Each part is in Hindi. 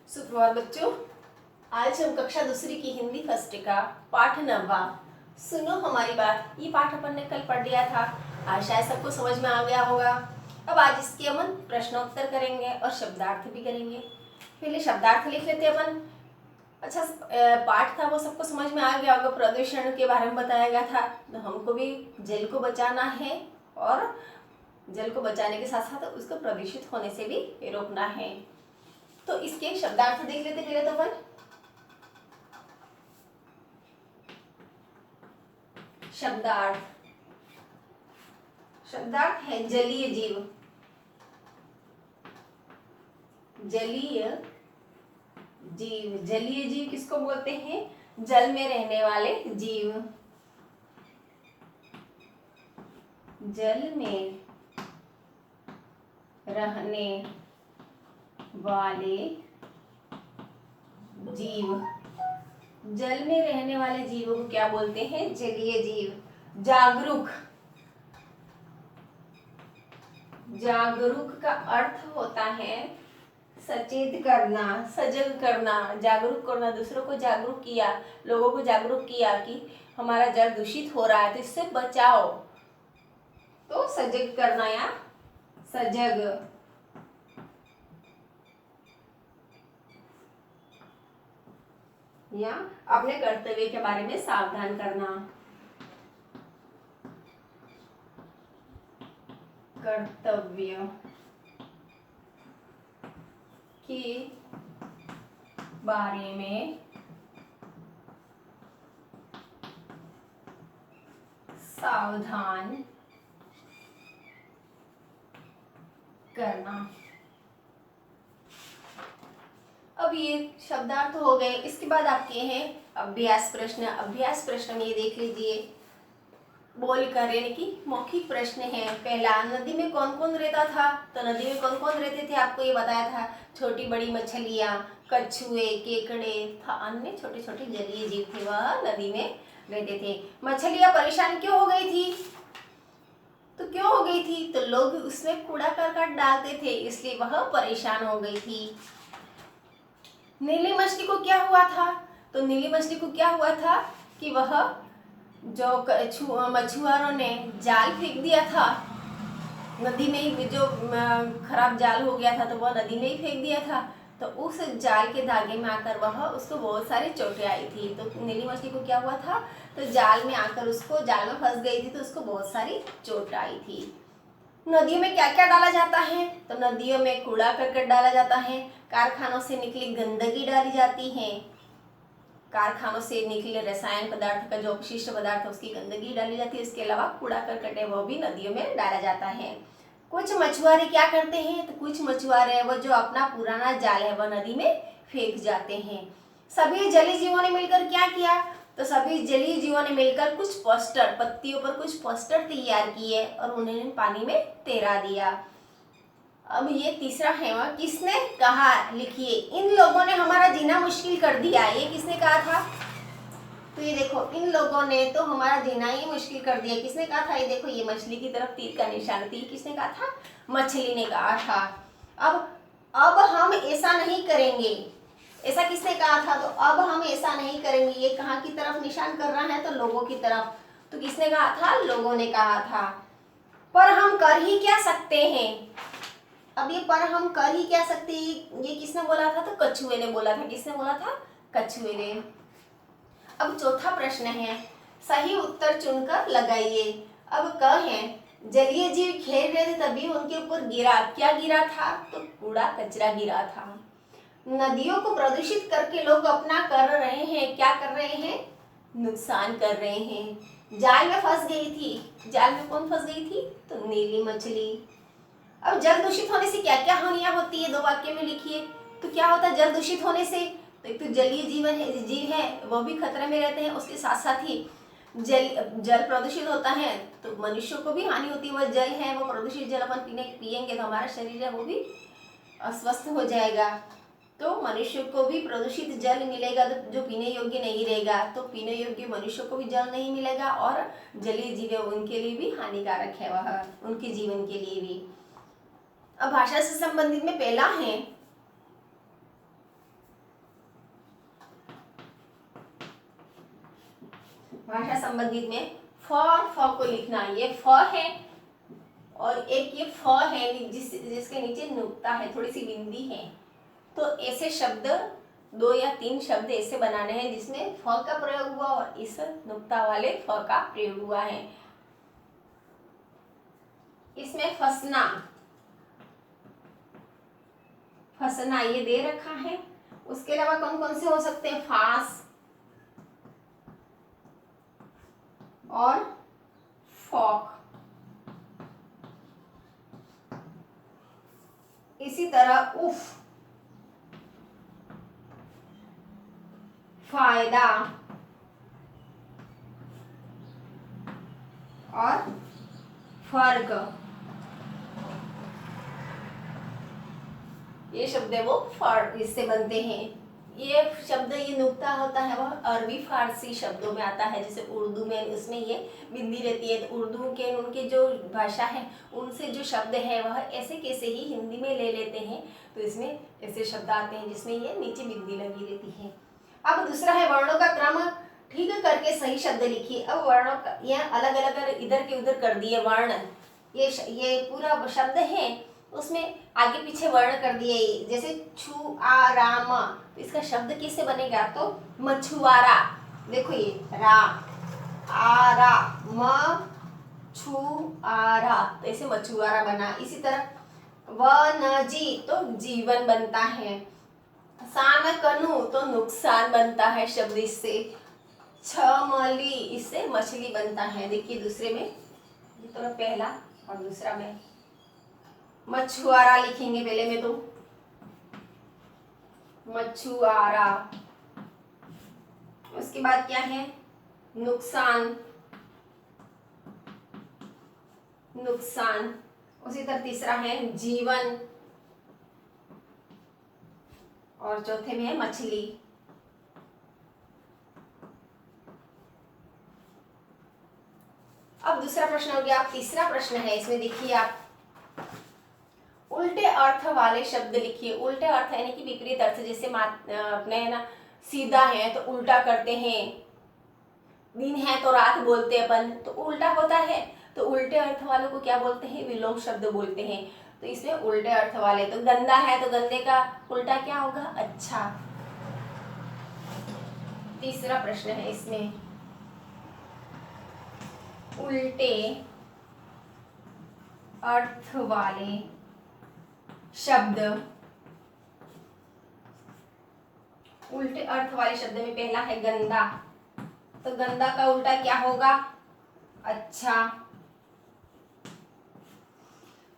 सुप्रभात बच्चों। आज हम कक्षा दूसरी की हिंदी फर्स्ट का पाठ 9वां सुनो हमारी बात, ये पाठ अपन ने कल पढ़ लिया था। आज शायद सबको समझ में आ गया होगा। अब आज इसके अपन प्रश्नोत्तर करेंगे और शब्दार्थ भी करेंगे। पहले शब्दार्थ लिख लेते अपन। अच्छा, पाठ था वो सबको समझ में आ गया होगा। प्रदूषण के बारे में बताया गया था, तो हमको भी जल को बचाना है और जल को बचाने के साथ साथ उसको प्रदूषित होने से भी रोकना है। तो इसके शब्दार्थ देख लेते पहले तो अपन। शब्दार्थ शब्दार्थ है जलीय जीव। जलीय जीव, जलीय जीव किसको बोलते हैं? जल में रहने वाले जीव। जल में रहने वाले जीव। जल में रहने वाले जीवों को क्या बोलते हैं? जलीय जीव। जागरूक, जागरूक का अर्थ होता है सचेत करना, सजग करना, जागरूक करना। दूसरों को जागरूक किया, लोगों को जागरूक किया कि हमारा जल दूषित हो रहा है तो इससे बचाओ, तो सजग करना या सजग। या अपने कर्तव्य के बारे में सावधान करना। कर्तव्य के बारे में सावधान करना। अब ये शब्दार्थ हो गए। इसके बाद आपके हैं अभ्यास प्रश्न। अभ्यास प्रश्न में ये देख लीजिए, बोल कर यानी कि मौखिक प्रश्न है। पहला, नदी में कौन कौन रहता था? तो नदी में कौन कौन रहते थे आपको ये बताया था। छोटी बड़ी मछलियां, कछुए, केकड़े था, अन्य छोटे छोटे जलीय जीव थे, वह नदी में रहते थे। मछलियां परेशान क्यों हो गई थी? तो क्यों हो गई थी? तो लोग उसमें कूड़ा करकट डालते थे, इसलिए वह परेशान हो गई थी। नीली मछली को क्या हुआ था? तो नीली मछली को क्या हुआ था कि वह जो मछुआरों ने जाल फेंक दिया था नदी में ही, जो खराब जाल हो गया था तो वह नदी में ही फेंक दिया था। तो उस जाल के धागे में आकर वह उसको बहुत सारी चोटें आई थी। तो नीली मछली को क्या हुआ था? तो जाल में आकर उसको जाल में फंस गई थी, तो उसको बहुत सारी चोट आई थी। नदियों में क्या क्या डाला जाता है? तो नदियों में कूड़ा करकट डाला जाता है, कारखानों से निकली गंदगी डाली जाती है, कारखानों से निकले रसायन पदार्थ का जो अपशिष्ट पदार्थ है उसकी गंदगी डाली जाती है। इसके अलावा कूड़ा करकट है वो भी नदियों में डाला जाता है। कुछ मछुआरे क्या करते हैं? तो कुछ मछुआरे वो जो अपना पुराना जाल है वह नदी में फेंक जाते हैं। सभी जलीय जीवों ने मिलकर क्या किया? तो सभी जलीय जीवों ने मिलकर कुछ पोस्टर, पत्तियों पर कुछ पोस्टर तैयार किए और उन्हें पानी में तैरा दिया। अब ये तीसरा है, वह किसने कहा? लिखिए, इन लोगों ने हमारा जीना मुश्किल कर दिया। ये किसने कहा था? तो ये देखो, इन लोगों ने तो हमारा जीना ही मुश्किल कर दिया। किसने कहा था? ये देखो, ये मछली की तरफ तीर का निशान, तीर किसने कहा था? मछली ने कहा था। अब हम ऐसा नहीं करेंगे, ऐसा किसने कहा था? तो अब हम ऐसा नहीं करेंगे। ये कहाँ की तरफ निशान कर रहा है? तो लोगों की तरफ। तो किसने कहा था? लोगों ने कहा था। पर हम कर ही क्या सकते हैं? अब ये पर हम कर ही क्या सकते हैं, ये किसने बोला था? तो कछुए ने बोला था। किसने बोला था? कछुए ने। अब चौथा प्रश्न है, सही उत्तर चुनकर लगाइए। अब क है, जलीय जीव खेल रहे थे तभी उनके ऊपर गिरा। क्या गिरा था? तो कूड़ा कचरा गिरा था। नदियों को प्रदूषित करके लोग अपना कर रहे हैं, क्या कर रहे हैं? नुकसान कर रहे हैं। जाल में फंस गई थी। जाल में कौन फंस गई थी? तो नीली मछली। अब जल दूषित होने से क्या क्या हानियां होती है? 2 वाक्य में लिखिए। तो क्या होता है जल दूषित होने से? तो एक तो जलीय जीव है वो भी खतरे में रहते हैं, उसके साथ साथ ही जल प्रदूषित होता है तो मनुष्यों को भी हानि होती है। वह जल है, वो प्रदूषित जल अपन पिएंगे तो हमारा शरीर है वो भी अस्वस्थ हो जाएगा। तो मनुष्य को भी प्रदूषित जल मिलेगा जो पीने योग्य नहीं रहेगा, तो पीने योग्य मनुष्य को भी जल नहीं मिलेगा और जलीय जीव उनके लिए भी हानिकारक है, वह उनके जीवन के लिए भी। अब भाषा से संबंधित में पहला है भाषा संबंधित में फ और फ को लिखना। ये फ है और एक ये फ है जिसके नीचे नुक्ता है, थोड़ी सी बिंदी है। तो ऐसे शब्द 2 या 3 शब्द ऐसे बनाने हैं जिसमें फ का प्रयोग हुआ और इस नुक्ता वाले फ का प्रयोग हुआ है। इसमें फसना, फसना ये दे रखा है। उसके अलावा कौन कौन से हो सकते हैं? फास और फॉक। इसी तरह उफ, फायदा और फर्क, ये शब्द है वो फर्क इससे बनते हैं। ये शब्द, ये नुक्ता होता है वह अरबी फारसी शब्दों में आता है। जैसे उर्दू में उसमें ये बिंदी रहती है, तो उर्दू के उनके जो भाषा है उनसे जो शब्द है वह ऐसे कैसे ही हिंदी में ले लेते हैं। तो इसमें ऐसे शब्द आते हैं जिसमें ये नीचे बिंदी लगी रहती है। अब दूसरा है वर्णों का क्रम ठीक करके सही शब्द लिखिए। अब वर्णों का ये अलग अलग इधर के उधर कर दिए वर्ण, ये पूरा शब्द है उसमें आगे पीछे वर्ण कर दिए। जैसे छु आ राम, तो इसका शब्द कैसे बनेगा? तो मछुआरा। देखो ये रा आ रा म छु आ रा, तो ऐसे मछुआरा बना। इसी तरह व न जी तो जीवन बनता है। सान कनु तो नुकसान बनता है शब्द इससे। छमली इससे मछली बनता है। देखिए दूसरे में, ये तो पहला और दूसरा में मछुआरा लिखेंगे पहले में, तो मछुआरा। उसके बाद क्या है? नुकसान, नुकसान। उसी तरह तीसरा है जीवन और चौथे में है मछली। अब दूसरा प्रश्न हो गया। अब तीसरा प्रश्न है, इसमें देखिए आप उल्टे अर्थ वाले शब्द लिखिए। उल्टे अर्थ यानी कि विपरीत अर्थ। जैसे अपने ना सीधा है तो उल्टा करते हैं, दिन है तो रात बोलते अपन, तो उल्टा होता है। तो उल्टे अर्थ वालों को क्या बोलते हैं? विलोम शब्द बोलते हैं। तो इसमें उल्टे अर्थ वाले, तो गंदा है तो गंदे का उल्टा क्या होगा? अच्छा। तीसरा प्रश्न है इसमें उल्टे अर्थ वाले शब्द। उल्टे अर्थ वाले शब्द में पहला है गंदा, तो गंदा का उल्टा क्या होगा? अच्छा।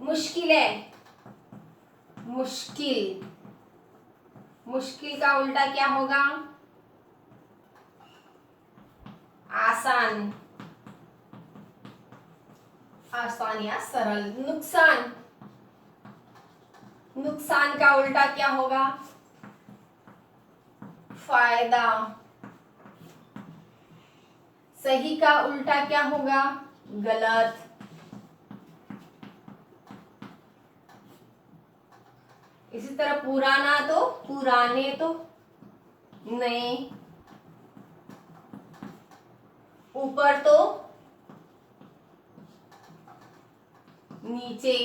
मुश्किल है, मुश्किल, मुश्किल का उल्टा क्या होगा? आसान, आसान या सरल। नुकसान, नुकसान का उल्टा क्या होगा? फायदा। सही का उल्टा क्या होगा? गलत। इसी तरह पुराना तो पुराने, तो नए। ऊपर तो नीचे।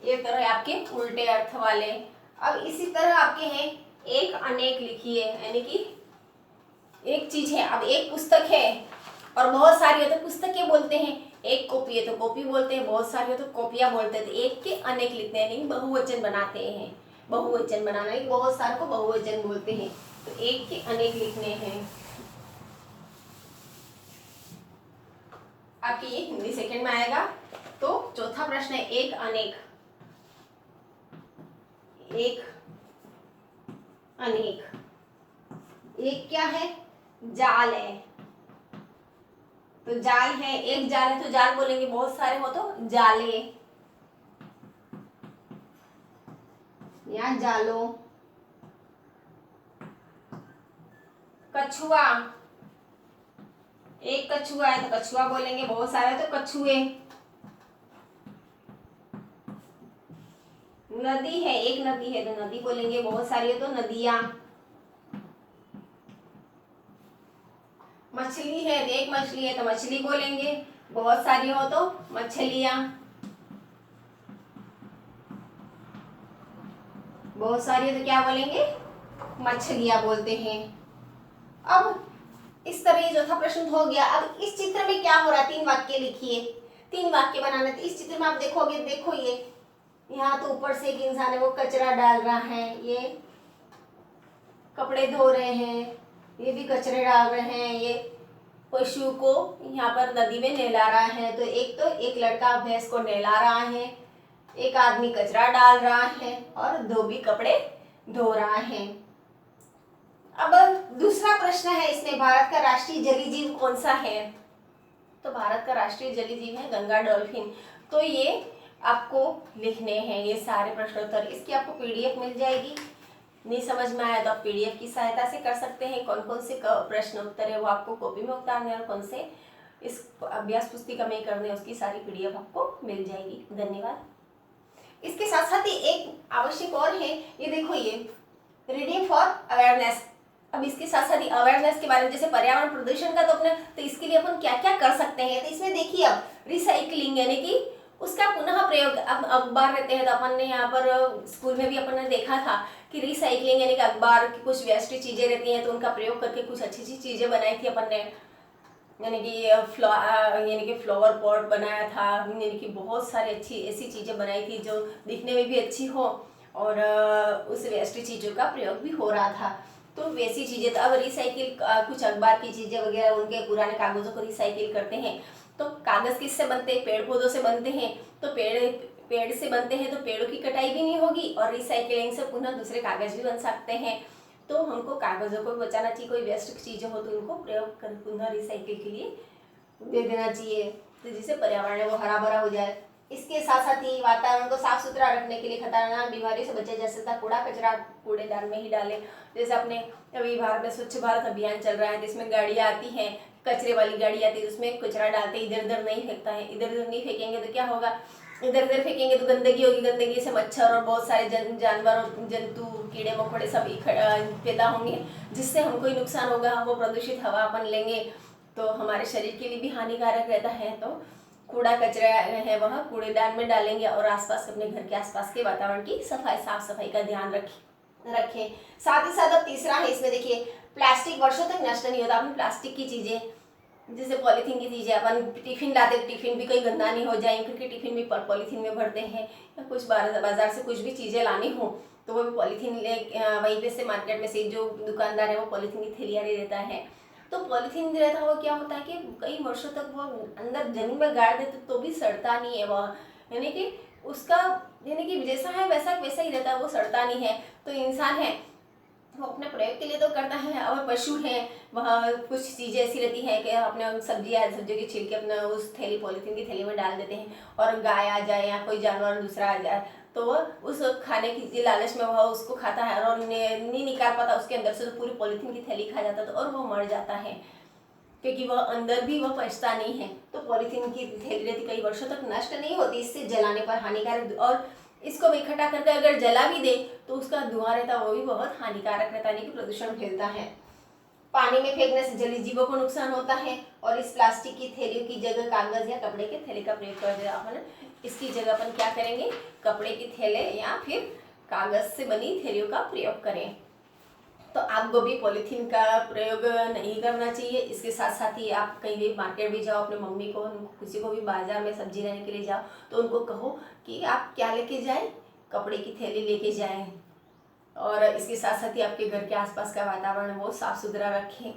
ये तरह आपके उल्टे अर्थ वाले। अब इसी तरह आपके हैं एक अनेक लिखिए, यानी कि एक चीज है, अब एक पुस्तक है और बहुत सारी है तो पुस्तकें बोलते हैं। एक कॉपी है तो कॉपी बोलते हैं, बहुत सारी है तो कॉपियां बोलते हैं। तो एक के अनेक लिखते हैं, यानी बहुवचन बनाते हैं। बहुवचन बनाना, बहुत सारे को बहुवचन बोलते हैं। तो एक के अनेक लिखने हैं। आपके ये हिंदी सेकंड में आएगा। तो चौथा प्रश्न है एक अनेक। एक अनेक, एक क्या है? जाल है। तो जाल है, एक जाल है तो जाल बोलेंगे, बहुत सारे हो तो जाले या जालो। कछुआ, एक कछुआ है तो कछुआ बोलेंगे, बहुत सारे तो कछुए। नदी है, एक नदी है तो नदी बोलेंगे, बहुत सारी है तो नदियां। मछली है, एक मछली है तो मछली बोलेंगे, बहुत सारी हो तो मछलियां, बहुत सारी है तो क्या बोलेंगे, मछलियां बोलते हैं। अब इस तरह चौथा प्रश्न हो गया। अब इस चित्र में क्या हो रहा है, 3 वाक्य लिखिए, 3 वाक्य बनाने। तो इस चित्र में आप देखोगे, देखो ये यहाँ तो ऊपर से एक इंसान है वो कचरा डाल रहा है, ये कपड़े धो रहे हैं, ये भी कचरे डाल रहे हैं, ये पशु को यहाँ पर नदी में नहला रहा है। तो एक लड़का भैंस को नहला रहा है, एक आदमी कचरा डाल रहा है और 2 भी कपड़े धो रहा है। अब दूसरा प्रश्न है इसमें, भारत का राष्ट्रीय जलीय जीव कौन सा है? तो भारत का राष्ट्रीय जलीय जीव है गंगा डॉल्फिन। तो ये आपको लिखने हैं ये सारे प्रश्नोत्तर। इसकी आपको पीडीएफ मिल जाएगी। नहीं समझ में आया तो आप पीडीएफ की सहायता से कर सकते हैं। कौन कौन से प्रश्न उत्तर है वो आपको कॉपी में उतारने और कौन से इस अभ्यास पुस्तिका में करने, उसकी सारी पीडीएफ आपको मिल जाएगी। धन्यवाद। इसके साथ साथ ही एक आवश्यक और है, ये देखो ये रीडिंग फॉर अवेयरनेस। अब इसके साथ साथ ही अवेयरनेस के बारे में, जैसे पर्यावरण प्रदूषण का तो अपने, तो इसके लिए अपन क्या क्या कर सकते हैं। तो इसमें देखिए अब रिसाइकलिंग यानी कि उसका पुनः प्रयोग। अब अखबार रहते हैं तो अपन ने यहाँ पर स्कूल में भी अपन ने देखा था कि रिसाइकलिंग यानी कि अखबार की कुछ वेस्ट चीजें रहती हैं तो उनका प्रयोग करके कुछ अच्छी अच्छी चीजें बनाई थी अपन ने, यानी कि फ्लावर पॉट बनाया था, यानी कि बहुत सारी अच्छी ऐसी चीजें बनाई थी जो दिखने में भी अच्छी हो और उस वेस्ट चीजों का प्रयोग भी हो रहा था। तो वैसी चीजें, तो अब रिसाइकिल कुछ अखबार की चीजें वगैरह, उनके पुराने कागजों को रिसाइकिल करते हैं। तो कागज किससे बनते हैं? पेड़ पौधों से बनते हैं। तो पेड़ से बनते हैं तो पेड़ों की कटाई भी नहीं होगी और रिसाइकिलिंग से पुनः दूसरे कागज भी बन सकते हैं। तो हमको कागजों को बचाना चाहिए, कोई वेस्ट चीजें हो तो उनको प्रयोग कर पुनः रिसाइकिल के लिए दे देना चाहिए, तो जिससे पर्यावरण वो हरा भरा हो जाए। इसके साथ साथ ही वातावरण को साफ सुथरा रखने के लिए खतरनाक बीमारियों से बचा जा सकता है। कूड़ा कचरा कूड़ेदान में ही डालें। जैसे अपने अभी भारत में स्वच्छ भारत अभियान चल रहा है, जिसमें गाड़ियाँ आती हैं, कचरे वाली गाड़ी आती है, उसमें कचरा डालते इधर उधर नहीं फेंकता है। इधर उधर नहीं फेंकेंगे तो क्या होगा, इधर उधर फेंकेंगे तो गंदगी होगी, गंदगी से मच्छर और बहुत सारे जानवर, जंतु, कीड़े मकोड़े सब पैदा होंगे, जिससे हमको ही नुकसान होगा। वो प्रदूषित हवा अपन लेंगे तो हमारे शरीर के लिए भी हानिकारक रहता है। तो कूड़ा कचरा है वह कूड़ेदान में डालेंगे और आसपास अपने घर के आसपास के वातावरण की साफ सफाई का ध्यान रखें। साथ ही साथ अब तीसरा है इसमें, देखिए प्लास्टिक वर्षों तक नष्ट नहीं होता। अपन प्लास्टिक की चीजें, जैसे पॉलीथीन की चीजें, अपन टिफिन लाते तो टिफिन भी कहीं गंदा नहीं हो जाए, क्योंकि टिफिन भी पॉलीथीन में भरते हैं। या कुछ बाजार से कुछ भी चीजें लानी हो तो वो भी पॉलीथीन ले वहीं पे से मार्केट में से जो दुकानदार है वो पॉलीथीन की थैलियाँ ले देता है। तो पॉलीथीन रहता है वो क्या होता है कि कई वर्षों तक वो अंदर जमीन में गाड़ देते तो भी सड़ता नहीं है वह, यानी कि उसका यानी कि जैसा है वैसा ही रहता है, वो सड़ता नहीं है। तो इंसान है वो अपने प्रयोग के लिए तो करता है, और पशु है वह कुछ चीज़ें ऐसी रहती हैं कि अपने सब्जियों की छिलके अपना उस थैली पॉलीथीन की थैली में डाल देते हैं, और गाय आ जाए या कोई जानवर दूसरा आ जाए तो वह उस खाने की लालच में वह उसको खाता है और नहीं निकाल पाता उसके अंदर से, तो पूरी पॉलीथीन की थैली खा जाता है और वह मर जाता है, क्योंकि वह अंदर भी वह पचता नहीं है। तो पॉलीथीन की थैली रहती कई वर्षों तक नष्ट नहीं होती, इससे जलाने पर हानिकारक, और इसको इकट्ठा करके अगर जला भी दे तो उसका धुआं रहता है वो भी बहुत हानिकारक रहता है, प्रदूषण फैलता है। पानी में फेंकने से जलीय जीवों को नुकसान होता है, और इस प्लास्टिक की थैलियों की जगह कागज या कपड़े के थैले का प्रयोग कर अपन इसकी जगह अपन क्या करेंगे, कपड़े के थैले या फिर कागज से बनी थैलियों का प्रयोग करें। तो आपको भी पॉलीथीन का प्रयोग नहीं करना चाहिए। इसके साथ साथ ही आप कहीं भी मार्केट भी जाओ, अपने मम्मी को किसी को भी बाजार में सब्जी लेने के लिए जाओ तो उनको कहो कि आप क्या लेके जाएं, कपड़े की थैली लेके जाएं। और इसके साथ साथ ही आपके घर के आसपास का वातावरण वो साफ सुथरा रखें,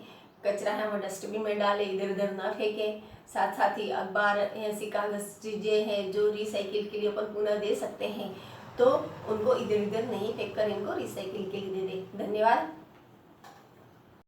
कचरा है वो डस्टबिन में डालें, इधर उधर ना फेंकें। साथ ही अखबार ऐसी कागज चीज़ें हैं जो रिसाइकिल के लिए अपन पुनः दे सकते हैं, तो उनको इधर उधर नहीं फेंक कर इनको रिसाइकिल के लिए दे दें। धन्यवाद।